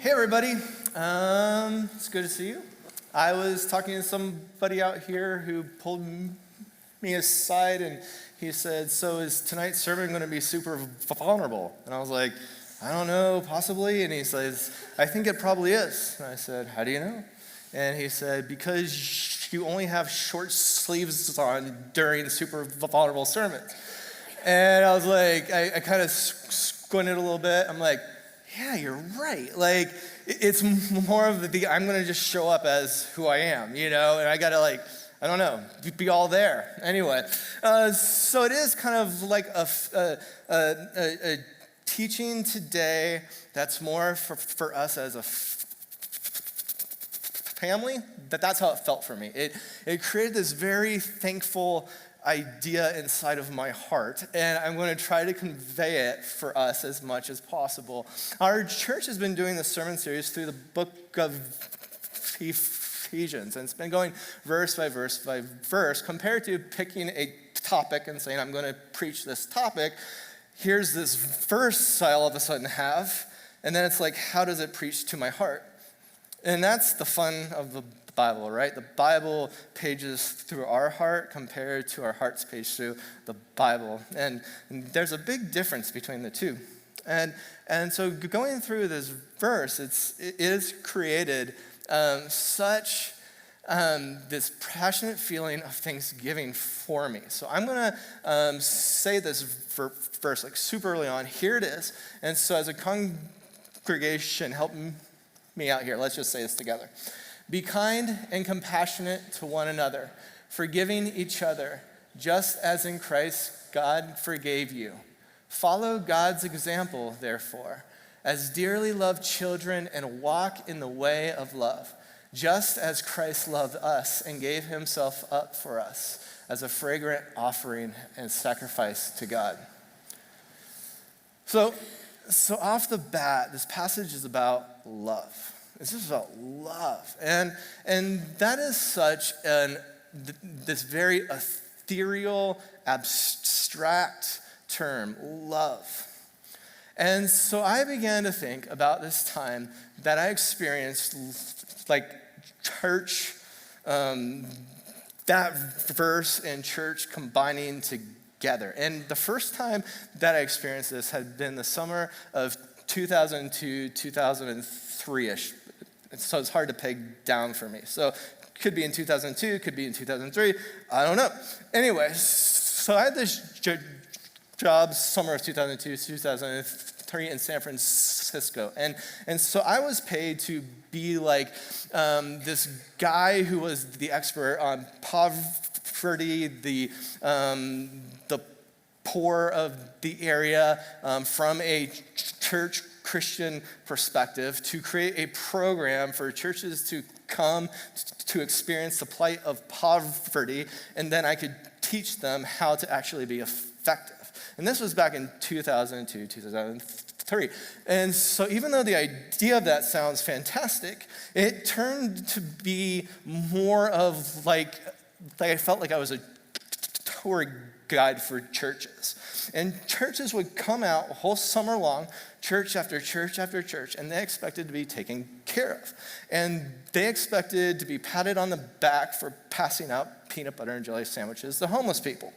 Hey everybody, it's good to see you. I was talking to somebody out here who pulled me aside and he said, so is tonight's sermon going to be super vulnerable? And I was like, I don't know, possibly. And he says, I think it probably is. And I said, how do you know? And he said, because you only have short sleeves on during super vulnerable sermons. And I was like, I kind of squinted a little bit. I'm like, yeah, you're right. Like, it's more of the I'm going to just show up as who I am, and I got to I don't know, be all there. Anyway, so it is kind of like a teaching today that's more for us as a family. That's how it felt for me. It created this very thankful idea inside of my heart, and I'm going to try to convey it for us as much as possible. Our church has been doing this sermon series through the book of Ephesians, and it's been going verse by verse by verse, compared to picking a topic and saying, I'm going to preach this topic. Here's this verse I all of a sudden have, and then it's like, how does it preach to my heart? And that's the fun of the Bible, right? The Bible pages through our heart compared to our heart's page through the Bible. And there's a big difference between the two. And so going through this verse, it is created such this passionate feeling of thanksgiving for me. So I'm going to say this verse like super early on. Here it is. And so as a congregation, help me out here. Let's just say this together. Be kind and compassionate to one another, forgiving each other, just as in Christ God forgave you. Follow God's example, therefore, as dearly loved children, and walk in the way of love, just as Christ loved us and gave himself up for us as a fragrant offering and sacrifice to God. So off the bat, this passage is about love. This is about love. And that is such this very ethereal, abstract term, love. And so I began to think about this time that I experienced like church, that verse and church combining together. And the first time that I experienced this had been the summer of 2002, 2003-ish. So it's hard to peg down for me. So could be in 2002, could be in 2003, I don't know. Anyway, so I had this job summer of 2002, 2003 in San Francisco. And so I was paid to be like this guy who was the expert on poverty, the poor of the area, from a church Christian perspective, to create a program for churches to come to experience the plight of poverty, and then I could teach them how to actually be effective. And this was back in 2002, 2003. And so even though the idea of that sounds fantastic, it turned to be more of like I felt like I was a tour guide for churches. And churches would come out a whole summer long, church after church after church, and they expected to be taken care of. And they expected to be patted on the back for passing out peanut butter and jelly sandwiches to homeless people.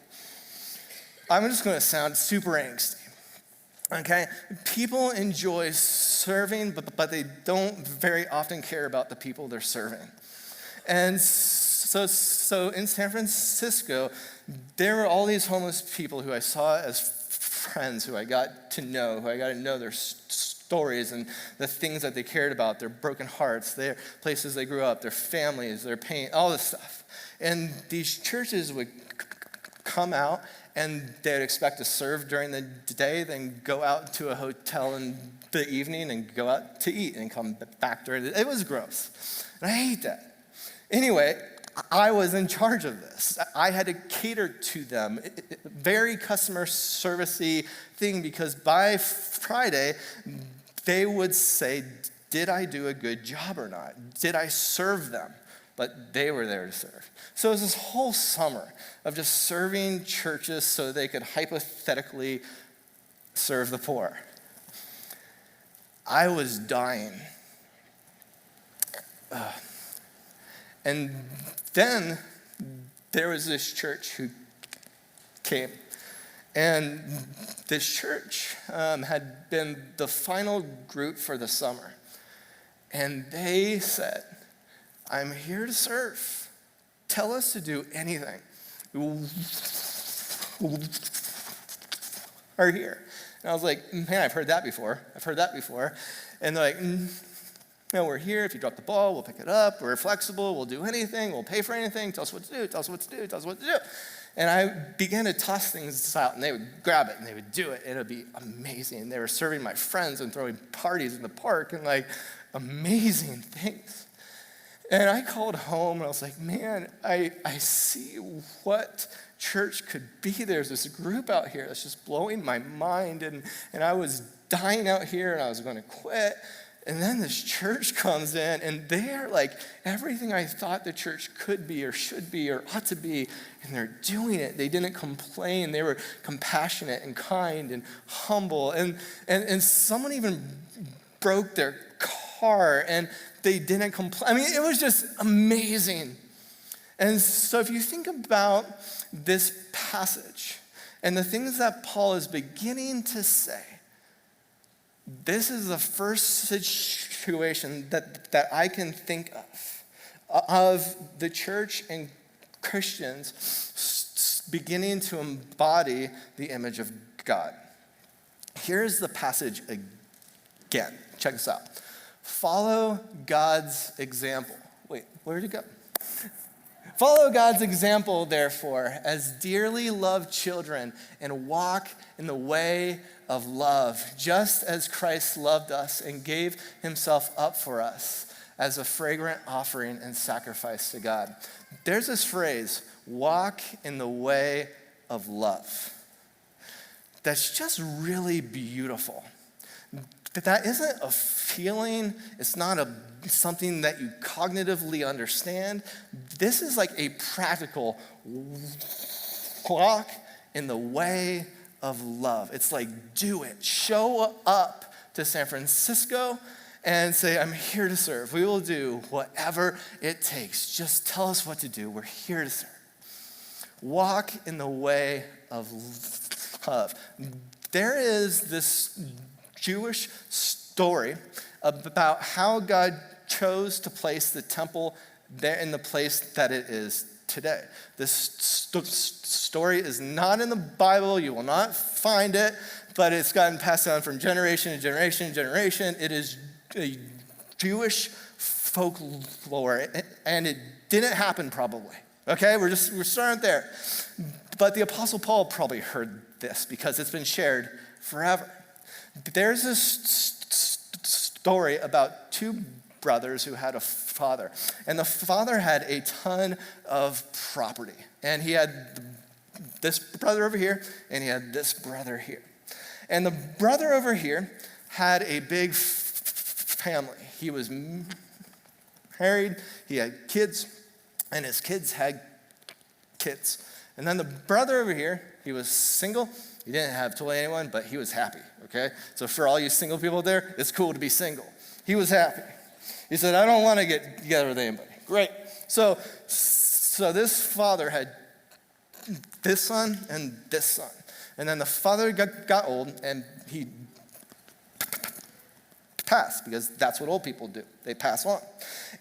I'm just going to sound super angsty. Okay? People enjoy serving, but they don't very often care about the people they're serving. And so in San Francisco, there were all these homeless people who I saw as friends, who I got to know their stories and the things that they cared about, their broken hearts, their places they grew up, their families, their pain, all this stuff. And these churches would come out and they would expect to serve during the day, then go out to a hotel in the evening and go out to eat and come back during the day. It was gross. And I hate that. Anyway, I was in charge of this. I had to cater to them. Very customer servicey thing, because by Friday, they would say, did I do a good job or not? Did I serve them? But they were there to serve. So it was this whole summer of just serving churches so they could hypothetically serve the poor. I was dying And then there was this church who came. And this church had been the final group for the summer. And they said, I'm here to serve. Tell us to do anything. Are here. And I was like, man, I've heard that before. And they're like, no, we're here. If you drop the ball, we'll pick it up. We're flexible. We'll do anything. We'll pay for anything. Tell us what to do. Tell us what to do. Tell us what to do. And I began to toss things out, and they would grab it, and they would do it. And it would be amazing. They were serving my friends and throwing parties in the park and, like, amazing things. And I called home, and I was like, man, I see what church could be. There's this group out here that's just blowing my mind, and I was dying out here, and I was going to quit. And then this church comes in, and they're like everything I thought the church could be or should be or ought to be, and they're doing it. They didn't complain. They were compassionate and kind and humble. And someone even broke their car, and they didn't complain. I mean, it was just amazing. And so if you think about this passage and the things that Paul is beginning to say, this is the first situation that I can think of the church and Christians beginning to embody the image of God. Here's the passage again. Check this out. Follow God's example. Wait, where did it go? Follow God's example, therefore, as dearly loved children, and walk in the way of love, just as Christ loved us and gave himself up for us as a fragrant offering and sacrifice to God. There's this phrase, walk in the way of love. That's just really beautiful. That isn't a feeling. It's not something that you cognitively understand. This is like a practical walk in the way of love. It's like, do it. Show up to San Francisco and say, I'm here to serve. We will do whatever it takes. Just tell us what to do. We're here to serve. Walk in the way of love. There is this Jewish story about how God chose to place the temple there in the place that it is today. This story is not in the Bible. You will not find it, but it's gotten passed down from generation to generation to generation. It is a Jewish folklore, and it didn't happen probably. Okay, we're starting there. But the Apostle Paul probably heard this because it's been shared forever. There's this story about two brothers who had a father. And the father had a ton of property. And he had this brother over here, and he had this brother here. And the brother over here had a big family. He was married, he had kids, and his kids had kids. And then the brother over here, he was single. He didn't have totally anyone, but he was happy, okay? So for all you single people there, it's cool to be single. He was happy. He said, I don't want to get together with anybody. Great. So this father had this son and this son. And then the father got old, and he passed, because that's what old people do. They pass on.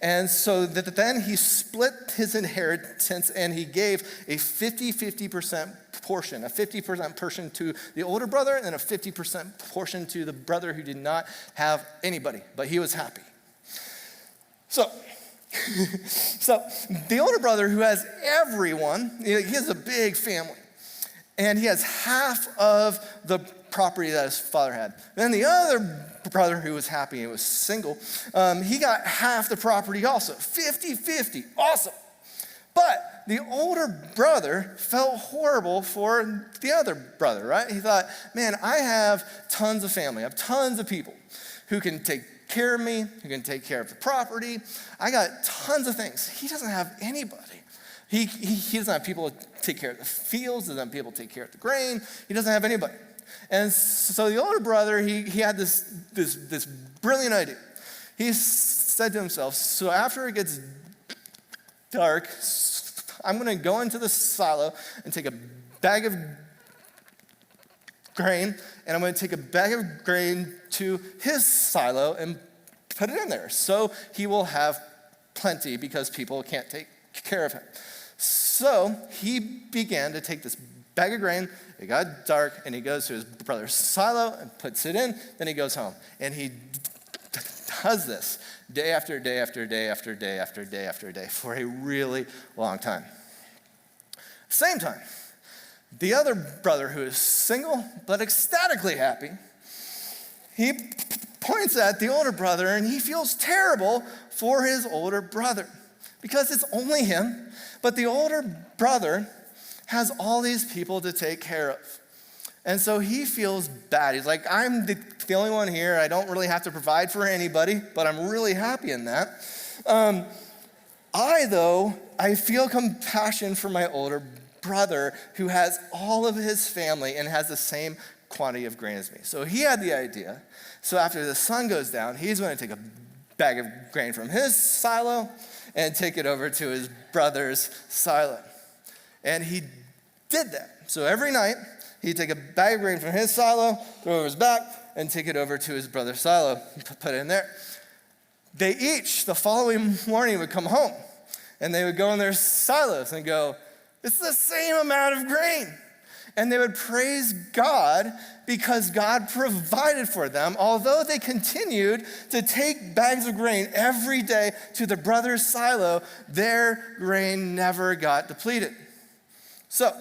And so then he split his inheritance, and he gave a 50% portion, a 50% portion to the older brother, and a 50% portion to the brother who did not have anybody, but he was happy. So the older brother, who has everyone, he has a big family, and he has half of the property that his father had. Then the other brother, who was happy and was single, he got half the property also, 50-50, awesome. But the older brother felt horrible for the other brother, right? He thought, man, I have tons of family, I have tons of people who can take care of me, who can take care of the property. I got tons of things. He doesn't have anybody. He doesn't have people to take care of the fields, doesn't have people to take care of the grain. He doesn't have anybody. And so the older brother, he had this brilliant idea. He said to himself, so after it gets dark, I'm going to go into the silo and take a bag of grain, and I'm going to take a bag of grain to his silo and put it in there. So he will have plenty because people can't take care of him. So he began to take this bag of grain. It got dark, and he goes to his brother's silo and puts it in. Then he goes home, and he does this day after day after day after day after day after day for a really long time. Same time, the other brother, who is single but ecstatically happy, he points at the older brother, and he feels terrible for his older brother because it's only him, but the older brother has all these people to take care of. And so he feels bad. He's like, I'm the only one here. I don't really have to provide for anybody, but I'm really happy in that. I feel compassion for my older brother who has all of his family and has the same quantity of grain as me. So he had the idea. So after the sun goes down, he's going to take a bag of grain from his silo and take it over to his brother's silo. And he did that. So every night, he'd take a bag of grain from his silo, throw it over his back, and take it over to his brother's silo, put it in there. They each, the following morning, would come home, and they would go in their silos and go, it's the same amount of grain. And they would praise God because God provided for them, although they continued to take bags of grain every day to the brother's silo, their grain never got depleted. So,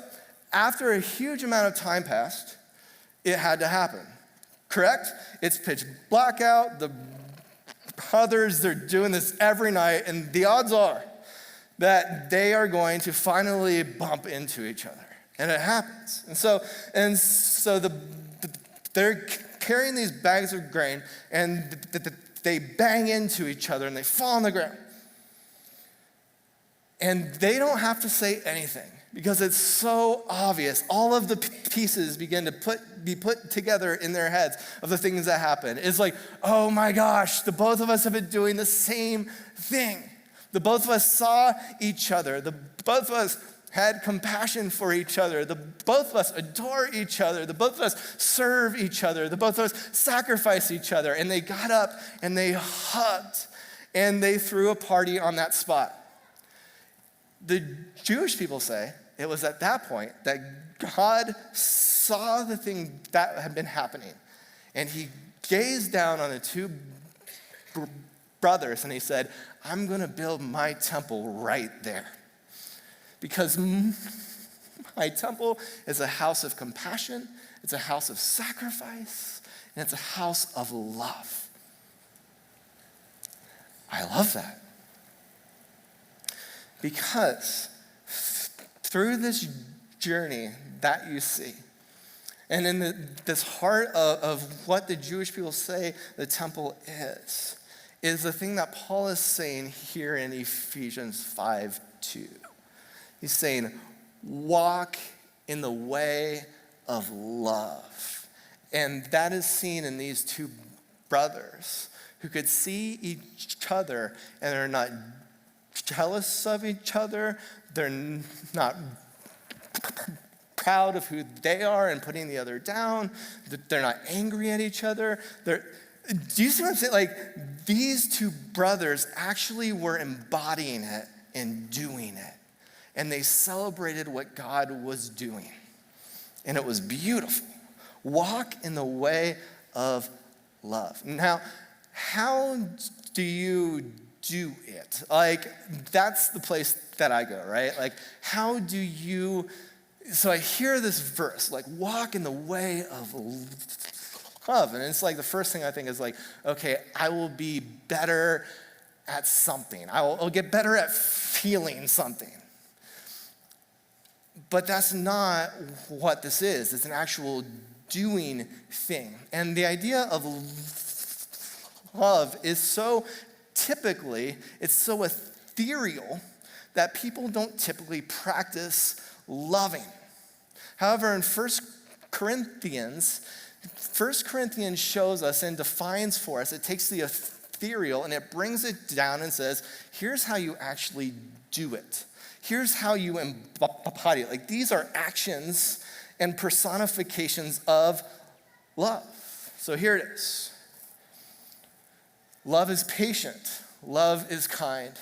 after a huge amount of time passed, it had to happen. Correct? It's pitch black out. The brothers, they're doing this every night, and the odds are that they are going to finally bump into each other. And it happens. And so they're carrying these bags of grain, and they bang into each other, and they fall on the ground. And they don't have to say anything because it's so obvious. All of the pieces begin to be put together in their heads of the things that happen. It's like, oh my gosh, the both of us have been doing the same thing. The both of us saw each other. The both of us had compassion for each other. The both of us adore each other. The both of us serve each other. The both of us sacrifice each other. And they got up and they hugged and they threw a party on that spot. The Jewish people say it was at that point that God saw the thing that had been happening, and he gazed down on the two brothers and he said, I'm going to build my temple right there. Because my temple is a house of compassion, it's a house of sacrifice, and it's a house of love. I love that. Because through this journey that you see, and in this heart of what the Jewish people say the temple is the thing that Paul is saying here in Ephesians 5:2. He's saying, walk in the way of love. And that is seen in these two brothers who could see each other and they're not jealous of each other. They're not proud of who they are and putting the other down. They're not angry at each other. Do you see what I'm saying? Like, these two brothers actually were embodying it and doing it. And they celebrated what God was doing. And it was beautiful. Walk in the way of love. Now, how do you do it? Like, that's the place that I go, right? Like, how do you, so I hear this verse, like, walk in the way of love. And it's like the first thing I think is like, okay, I will be better at something. I'll get better at feeling something. But that's not what this is. It's an actual doing thing. And the idea of love is so typically, it's so ethereal that people don't typically practice loving. However, in 1 Corinthians shows us and defines for us, it takes the ethereal, and it brings it down and says, here's how you actually do it. Here's how you embody it. Like, these are actions and personifications of love. So here it is. Love is patient. Love is kind.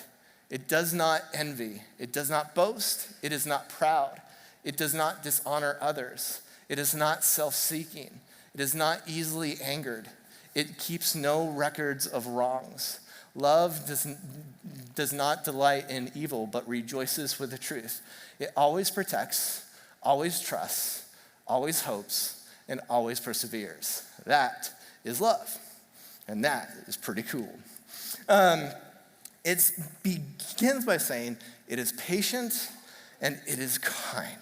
It does not envy. It does not boast. It is not proud. It does not dishonor others. It is not self-seeking. It is not easily angered. It keeps no records of wrongs. Love does not delight in evil, but rejoices with the truth. It always protects, always trusts, always hopes, and always perseveres. That is love. And that is pretty cool. It begins by saying it is patient and it is kind.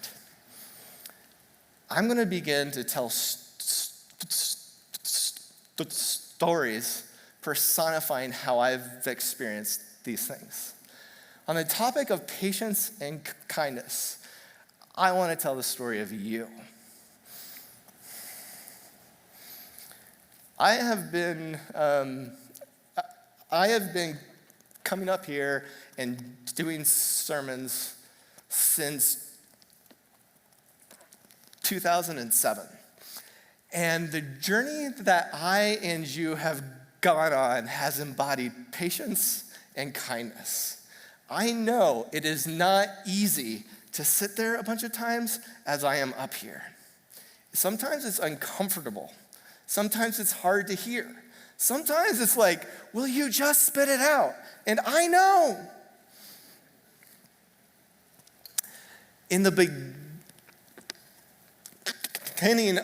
I'm going to begin to tell stories personifying how I've experienced these things. On the topic of patience and kindness, I want to tell the story of you. I have been coming up here and doing sermons since 2007. And the journey that I and you have gone on has embodied patience and kindness. I know it is not easy to sit there a bunch of times as I am up here. Sometimes it's uncomfortable. Sometimes it's hard to hear. Sometimes it's like, will you just spit it out? And I know. In the beginning,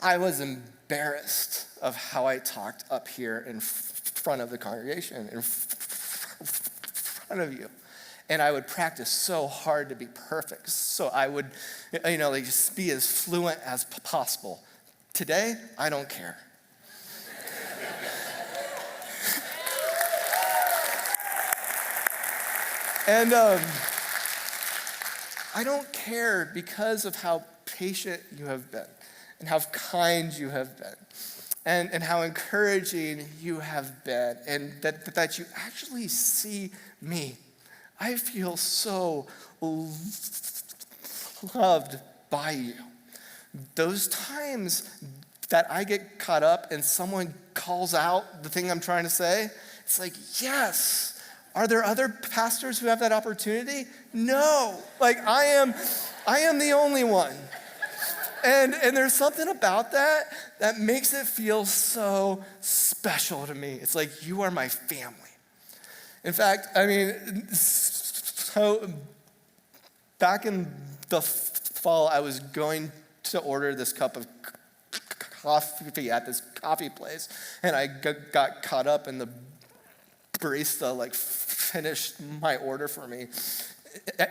I was embarrassed of how I talked up here in front of the congregation, in front of you. And I would practice so hard to be perfect. So I would, just be as fluent as possible. Today, I don't care. And I don't care because of how patient you have been and how kind you have been and how encouraging you have been and that you actually see me. I feel so loved by you. Those times that I get caught up and someone calls out the thing I'm trying to say, it's like, yes. Are there other pastors who have that opportunity? No. Like, I am the only one. And there's something about that makes it feel so special to me. It's like, you are my family. In fact, so back in the fall, I was going to order this cup of coffee at this coffee place, and I got caught up in the barista finished my order for me,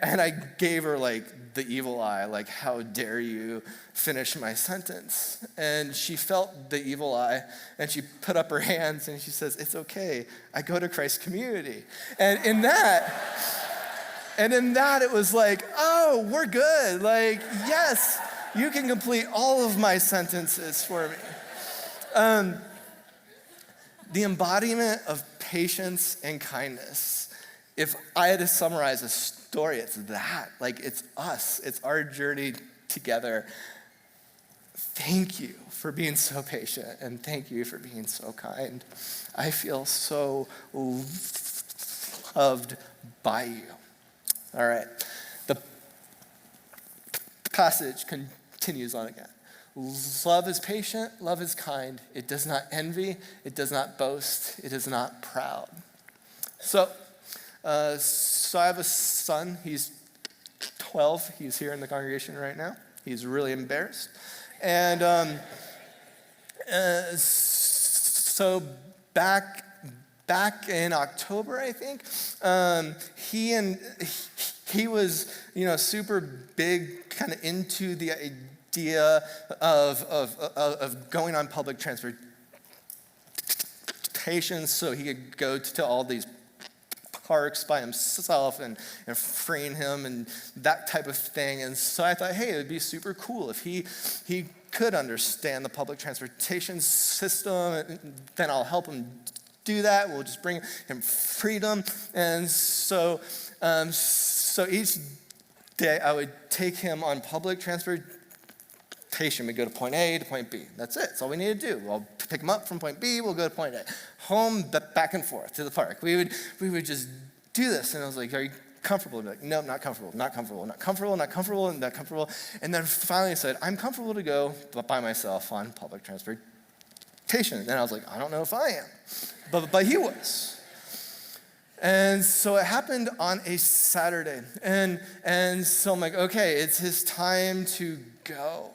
and I gave her the evil eye, how dare you finish my sentence? And she felt the evil eye, and she put up her hands and she says, it's okay, I go to Christ Community. And in that it was like, oh, we're good. Yes, you can complete all of my sentences for me. The embodiment of patience and kindness. If I had to summarize a story, it's that. It's us. It's our journey together. Thank you for being so patient, and thank you for being so kind. I feel so loved by you. All right. The passage continues on again. Love is patient, love is kind. It does not envy, it does not boast, it is not proud. So I have a son, he's 12, he's here in the congregation right now. He's really embarrassed. And so back in October, I think, he was, super big, kind of into the idea of going on public transportation so he could go to all these parks by himself and freeing him and that type of thing. And so I thought, hey, it would be super cool if he could understand the public transportation system, then I'll help him do that. We'll just bring him freedom. And so each day I would take him on public transportation. We'd go to point A to point B. That's it. That's all we need to do. We'll pick him up from point B. We'll go to point A. Home, back and forth to the park. We would just do this. And I was like, are you comfortable? I'd be like, no, not comfortable, not comfortable, not comfortable, not comfortable, not comfortable. And then finally I said, I'm comfortable to go by myself on public transportation. And I was like, I don't know if I am. But he was. And so it happened on a Saturday. And so I'm like, okay, it's his time to go.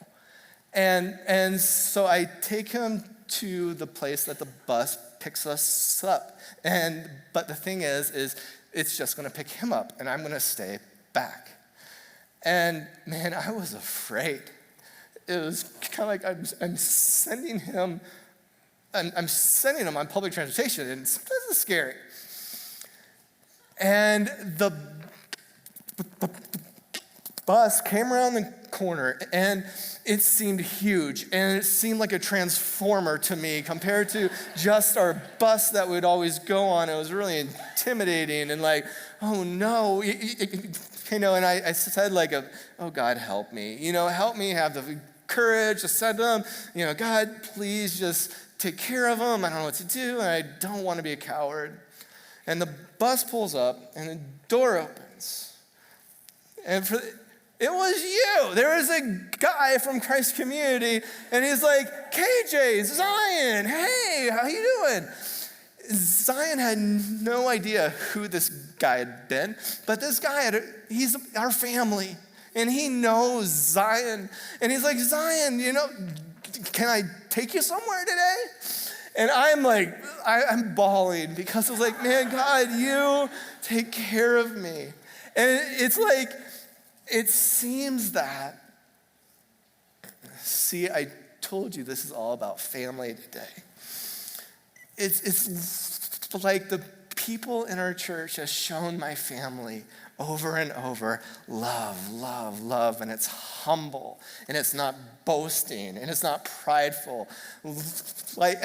And so I take him to the place that the bus picks us up. But the thing is it's just gonna pick him up and I'm gonna stay back. And man, I was afraid. It was kind of like I'm sending him on public transportation, and sometimes it's scary. And the bus came around the corner, and it seemed huge, and it seemed like a transformer to me compared to just our bus that we'd always go on. It was really intimidating, and like, oh no, and I said like, oh God, help me, help me have the courage to say to them, God, please just take care of them. I don't know what to do, and I don't want to be a coward. And the bus pulls up, and the door opens. And it was you. There was a guy from Christ Community, and he's like, KJ, Zion, hey, how you doing? Zion had no idea who this guy had been, but this guy, he's our family, and he knows Zion. And he's like, Zion, can I take you somewhere today? And I'm like, I'm bawling because I was like, man, God, you take care of me. And it's like, it seems that, see, I told you this is all about family today. It's like the people in our church have shown my family over and over, love, love, love, and it's humble, and it's not boasting, and it's not prideful. Like,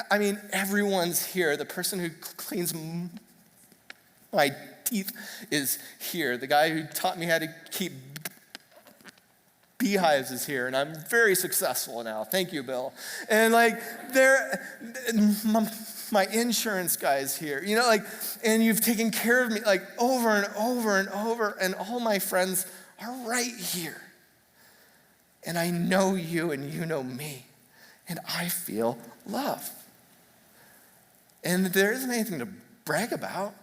I mean, everyone's here. The person who cleans my teeth is here. The guy who taught me how to keep beehives is here, and I'm very successful now. Thank you, Bill. And like, my insurance guy is here, and you've taken care of me like over and over and over, and all my friends are right here. And I know you and you know me, and I feel love. And there isn't anything to brag about.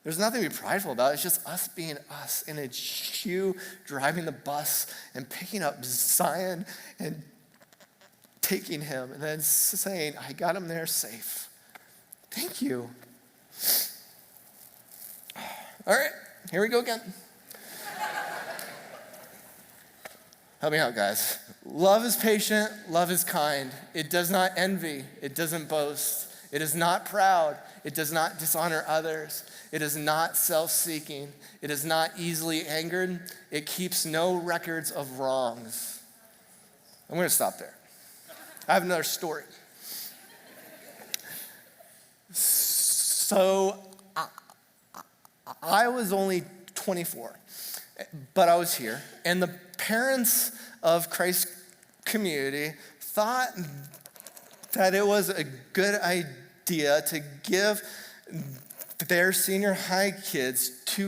There's nothing to be prideful about. It's just us being us, and it's you driving the bus and picking up Zion and taking him and then saying, I got him there safe. Thank you. All right, here we go again. Help me out, guys. Love is patient, love is kind. It does not envy, it doesn't boast. It is not proud, it does not dishonor others. It is not self-seeking. It is not easily angered. It keeps no records of wrongs. I'm going to stop there. I have another story. So I was only 24, but I was here. And the parents of Christ Community thought that it was a good idea to give their senior high kids to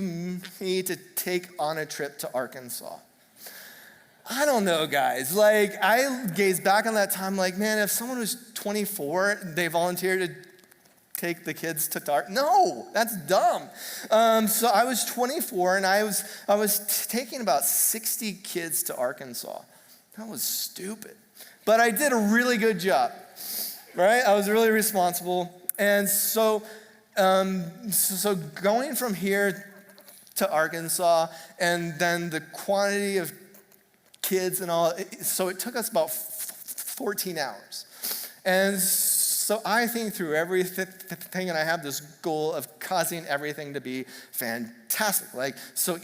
me to take on a trip to Arkansas. I don't know, guys. Like, I gaze back on that time like, man, if someone was 24, they volunteered to take the kids to Arkansas. No, that's dumb. So I was 24, and I was taking about 60 kids to Arkansas. That was stupid. But I did a really good job, right? I was really responsible. And so going from here to Arkansas, and then the quantity of kids and all, so it took us about 14 hours. And so I think through everything, and I have this goal of causing everything to be fantastic. Like, so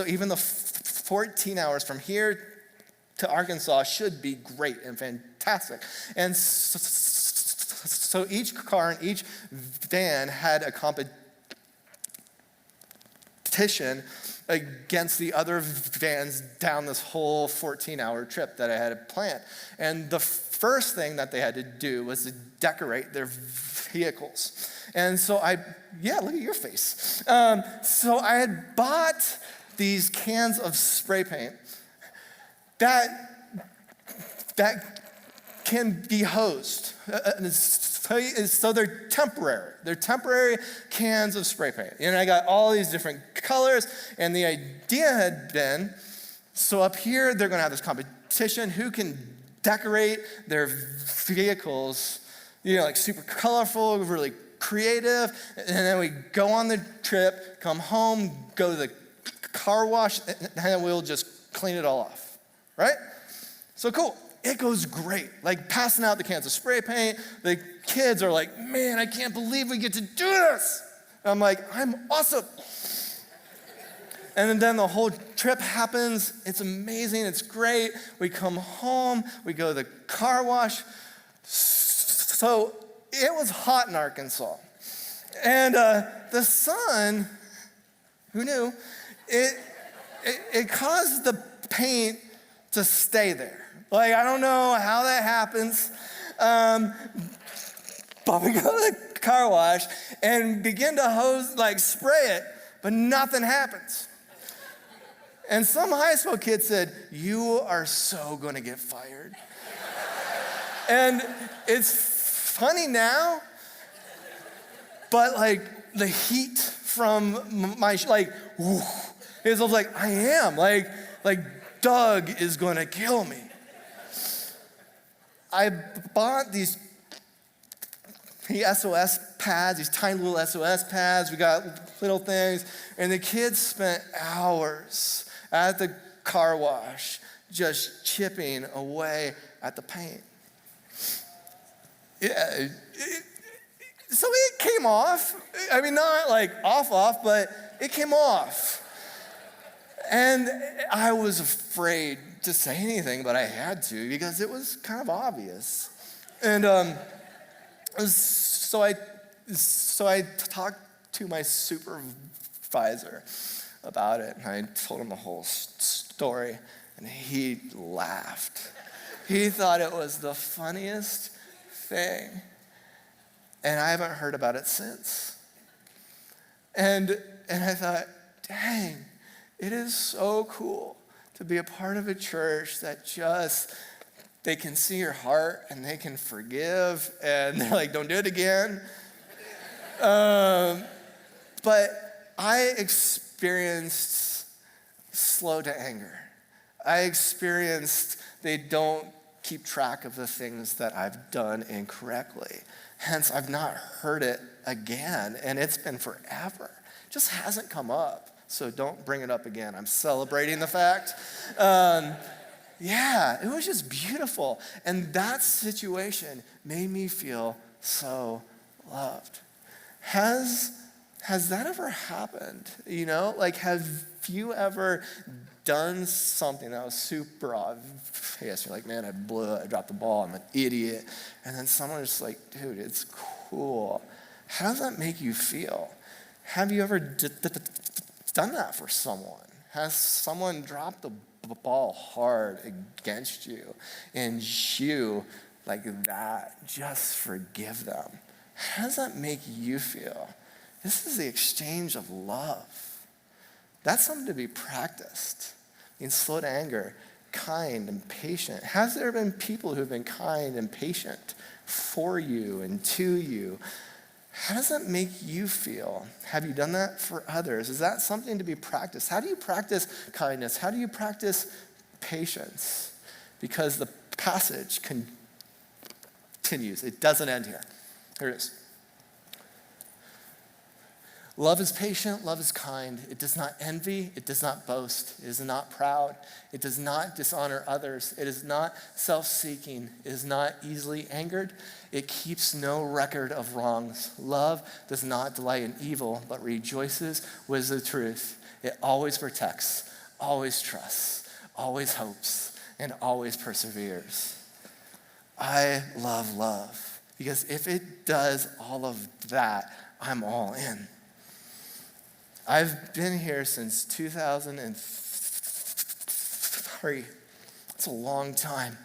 even the 14 hours from here to Arkansas should be great and fantastic. And So each car and each van had a competition against the other vans down this whole 14-hour trip that I had planned. And the first thing that they had to do was to decorate their vehicles. And so look at your face. So I had bought these cans of spray paint that can be hosed. So they're temporary. They're temporary cans of spray paint. And I got all these different colors, and the idea had been, so up here they're gonna have this competition, who can decorate their vehicles, like super colorful, really creative, and then we go on the trip, come home, go to the car wash, and then we'll just clean it all off, right? So cool. It goes great. Like passing out the cans of spray paint. The kids are like, man, I can't believe we get to do this. And I'm like, I'm awesome. And then the whole trip happens. It's amazing. It's great. We come home. We go to the car wash. So it was hot in Arkansas. And the sun, who knew, it caused the paint to stay there. Like, I don't know how that happens, but we go to the car wash and begin to spray it, but nothing happens. And some high school kid said, "You are so gonna get fired." And it's funny now, but the heat from my, it's like, I am, like Doug is gonna kill me. I bought these SOS pads, these tiny little SOS pads. We got little things. And the kids spent hours at the car wash just chipping away at the paint. Yeah, so it came off. I mean, not off, but it came off. And I was afraid to say anything, but I had to because it was kind of obvious. And so I talked to my supervisor about it, and I told him the whole story, and he laughed. He thought it was the funniest thing, and I haven't heard about it since. And I thought, dang, it is so cool to be a part of a church that they can see your heart and they can forgive, and they're like, don't do it again. But I experienced slow to anger. I experienced they don't keep track of the things that I've done incorrectly. Hence, I've not heard it again, and it's been forever. It just hasn't come up. So don't bring it up again. I'm celebrating the fact. It was just beautiful. And that situation made me feel so loved. Has that ever happened? Have you ever done something that was super obvious? You're like, man, I blew it. I dropped the ball. I'm an idiot. And then someone's just like, dude, it's cool. How does that make you feel? Have you ever done that for someone? Has someone dropped the ball hard against you, and you, like that, just forgive them? How does that make you feel? This is the exchange of love. That's something to be practiced. Being slow to anger, kind and patient. Has there been people who've been kind and patient for you and to you? How does that make you feel? Have you done that for others? Is that something to be practiced? How do you practice kindness? How do you practice patience? Because the passage continues. It doesn't end here. Here it is. Love is patient, love is kind. It does not envy, it does not boast, it is not proud, it does not dishonor others, it is not self-seeking, it is not easily angered, it keeps no record of wrongs. Love does not delight in evil, but rejoices with the truth. It always protects, always trusts, always hopes, and always perseveres. I love love. Because if it does all of that, I'm all in. I've been here since 2003. It's a long time.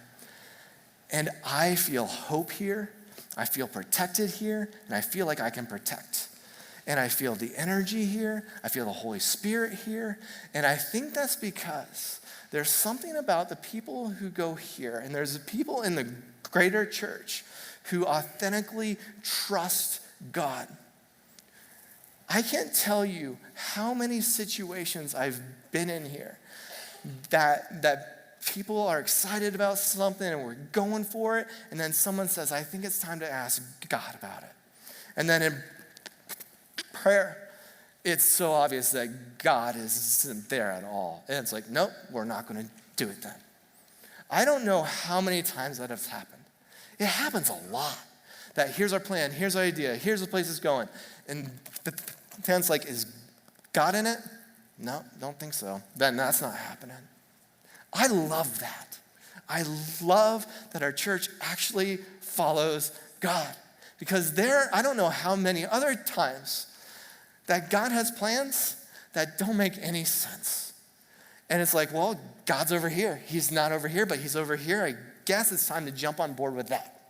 And I feel hope here. I feel protected here. And I feel like I can protect. And I feel the energy here. I feel the Holy Spirit here. And I think that's because there's something about the people who go here, and there's people in the greater church who authentically trust God. I can't tell you how many situations I've been in here that people are excited about something and we're going for it, and then someone says, I think it's time to ask God about it. And then in prayer, it's so obvious that God isn't there at all. And it's like, nope, we're not going to do it then. I don't know how many times that has happened. It happens a lot. That here's our plan, here's our idea, here's the place it's going. And then it's like, is God in it? No, don't think so. Then that's not happening. I love that. I love that our church actually follows God. Because I don't know how many other times that God has plans that don't make any sense. And it's like, well, God's over here. He's not over here, but he's over here. I guess it's time to jump on board with that.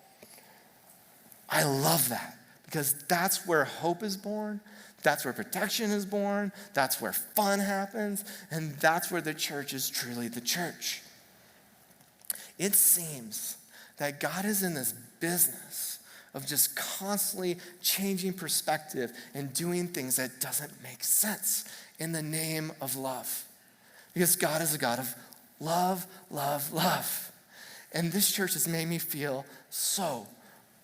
I love that because that's where hope is born. That's where protection is born. That's where fun happens. And that's where the church is truly the church. It seems that God is in this business of just constantly changing perspective and doing things that doesn't make sense in the name of love. Because God is a God of love, love, love. And this church has made me feel so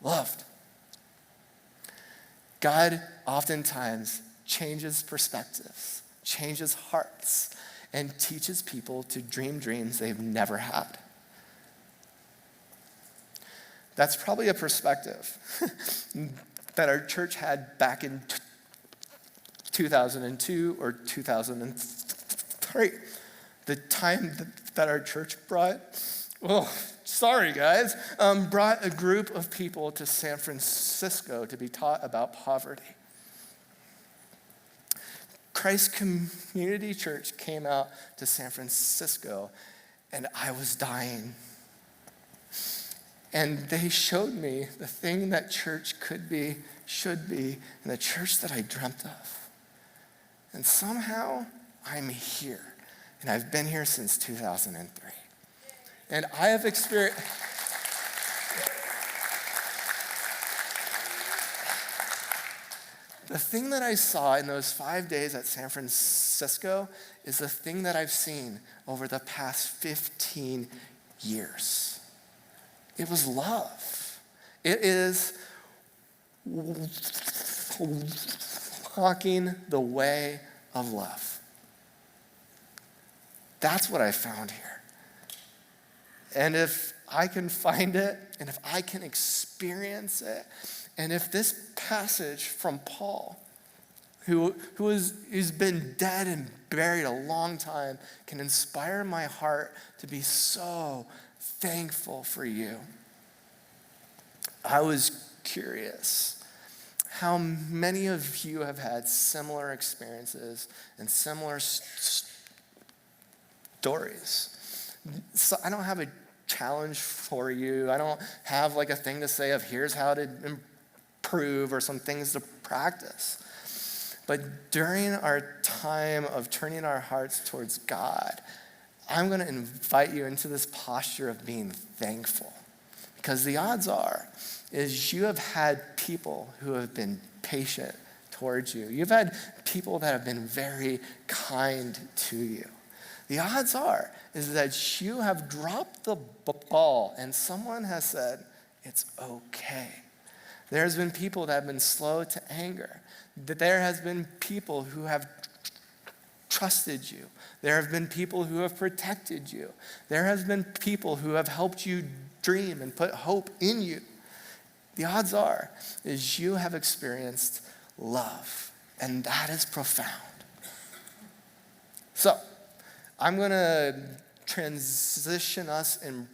loved. God oftentimes changes perspectives, changes hearts, and teaches people to dream dreams they've never had. That's probably a perspective that our church had back in 2002 or 2003. The time that our church brought a group of people to San Francisco to be taught about poverty. Christ Community Church came out to San Francisco, and I was dying. And they showed me the thing that church could be, should be, and the church that I dreamt of. And somehow, I'm here. And I've been here since 2003. And I have experienced... The thing that I saw in those 5 days at San Francisco is the thing that I've seen over the past 15 years. It was love. It is walking the way of love. That's what I found here. And if I can find it, and if I can experience it, and if this passage from Paul, who's been dead and buried a long time, can inspire my heart to be so thankful for you. I was curious how many of you have had similar experiences and similar stories. So I don't have a challenge for you. I don't have like a thing to say of here's how to improve or some things to practice. But during our time of turning our hearts towards God, I'm going to invite you into this posture of being thankful. Because the odds are is you have had people who have been patient towards you. You've had people that have been very kind to you. The odds are is that you have dropped the ball and someone has said, it's okay. There's been people that have been slow to anger. That there has been people who have trusted you. There have been people who have protected you. There has been people who have helped you dream and put hope in you. The odds are is you have experienced love, and that is profound. So, I'm going to transition us in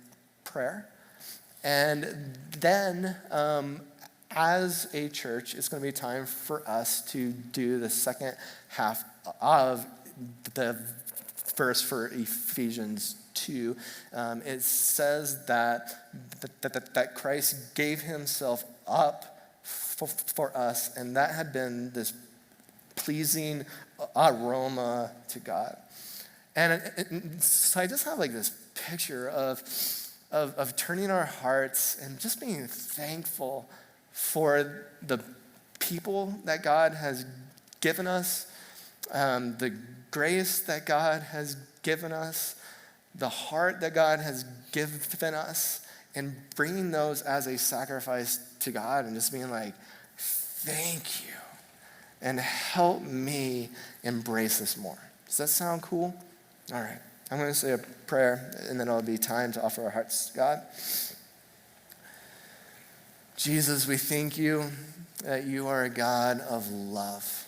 prayer, and then as a church, it's going to be time for us to do the second half of the verse for Ephesians 2. It says that Christ gave himself up for us, and that had been this pleasing aroma to God. And so I just have like this picture of turning our hearts and just being thankful for the people that God has given us, the grace that God has given us, the heart that God has given us, and bringing those as a sacrifice to God and just being like, thank you, and help me embrace this more. Does that sound cool? All right, I'm going to say a prayer, and then it'll be time to offer our hearts to God. Jesus, we thank you that you are a God of love,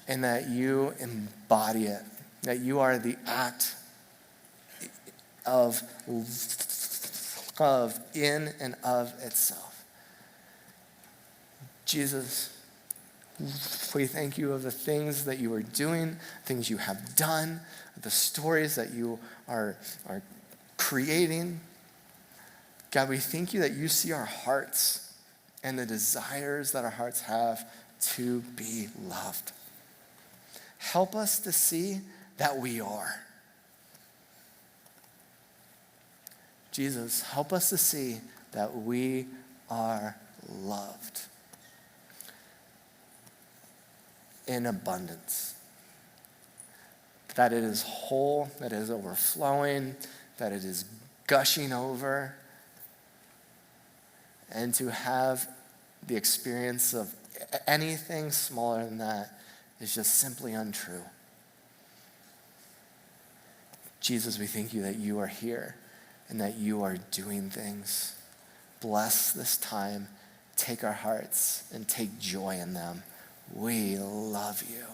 and that you embody it, that you are the act of in and of itself. Jesus, we thank you of the things that you are doing, things you have done, the stories that you are creating. God, we thank you that you see our hearts and the desires that our hearts have to be loved. Help us to see that we are. Jesus, help us to see that we are loved in abundance, that it is whole, that it is overflowing, that it is gushing over, and to have the experience of anything smaller than that is just simply untrue. Jesus, we thank you that you are here and that you are doing things. Bless this time. Take our hearts and take joy in them. We love you.